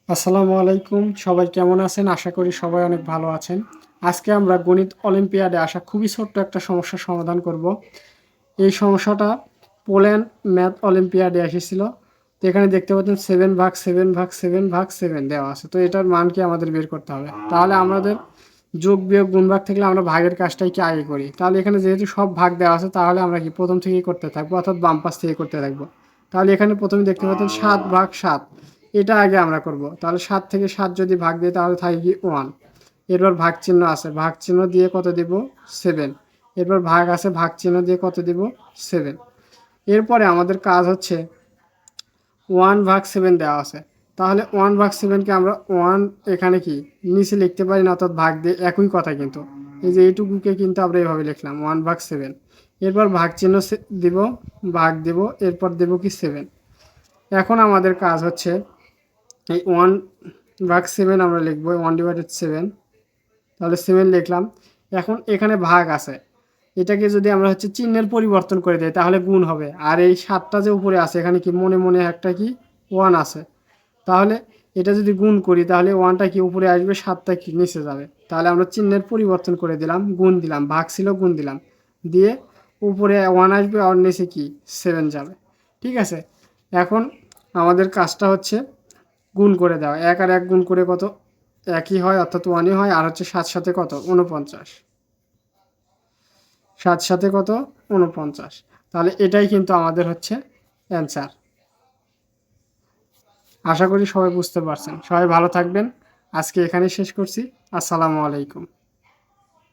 আসসালামু আলাইকুম, সবাই কেমন আছেন? আশা করি সবাই অনেক ভালো আছেন। আজকে আমরা গণিত অলিম্পিয়াডে আসা খুবই ছোট্ট একটা সমস্যার সমাধান করব। এই সমস্যাটা পোল্যান্ড ম্যাথ অলিম্পিয়াডে এসেছিল। তো এখানে দেখতে পাচ্ছেন 7 ভাগ 7 ভাগ 7 ভাগ 7 দেওয়া আছে। তো এটার মান কি আমাদের বের করতে হবে। তাহলে আমাদের যোগ বিয়োগ গুণ ভাগ থাকলে আমরা ভাগের কাজটাই কি আগে করি। তাহলে এখানে যেহেতু সব ভাগ দেওয়া আছে তাহলে আমরা কি প্রথম থেকেই করতে থাকবো, অর্থাৎ বাম পাশ থেকে করতে থাকবো। তাহলে এখানে প্রথমে দেখতে পাচ্ছেন 7 ভাগ 7, এটা আগে আমরা করব। তাহলে 7 থেকে 7 যদি ভাগ দিই তাহলে থাকে কি 1। এরপর ভাগ চিহ্ন আছে, ভাগ চিহ্ন দিয়ে কত দিব? 7। এরপর ভাগ আছে, ভাগ চিহ্ন দিয়ে কত দিব? 7। এরপরে আমাদের কাজ হচ্ছে 1/7 দেওয়া আছে। তাহলে 1/7কে আমরা 1 এখানে কি নিচে লিখতে পারি না, অর্থাৎ ভাগ দিয়ে একই কথা কিন্তু। এই যে এইটুকুকে কিন্তু আমরা এইভাবে লিখলাম 1/7। এরপর ভাগ চিহ্ন দিব, ভাগ দেব, এরপর দেব কি 7। এখন আমাদের কাজ হচ্ছে এই 1/7 আমরা লিখবো 1/7। তাহলে 7 লিখলাম। এখন এখানে ভাগ আছে, এটাকে যদি আমরা হচ্ছে চিহ্নের পরিবর্তন করে দেই তাহলে গুণ হবে। আর এই 7টা যে উপরে আছে এখানে কি মনে মনে একটা কি 1 আছে। তাহলে এটা যদি গুণ করি তাহলে 1টা কি উপরে আসবে, 7টা কি নিচে যাবে। তাহলে আমরা চিহ্নের পরিবর্তন করে দিলাম, গুণ দিলাম, ভাগ ছিল গুণ দিলাম, দিয়ে উপরে 1 আসবে আর নিচে কি 7 যাবে। ঠিক আছে, এখন আমাদের কাজটা হচ্ছে গুণ করে দেওয়া। 1 আর 1 গুণ করে কত? একই হয়, অর্থাৎ 1ই হয়। আর হচ্ছে 7 সাথে কত? 49। 7 সাথে কত? 49। তাহলে এটাই কিন্তু আমাদের হচ্ছে অ্যান্সার। আশা করি সবাই বুঝতে পারছেন। সবাই ভালো থাকবেন। আজকে এখানেই শেষ করছি। আসসালামু আলাইকুম।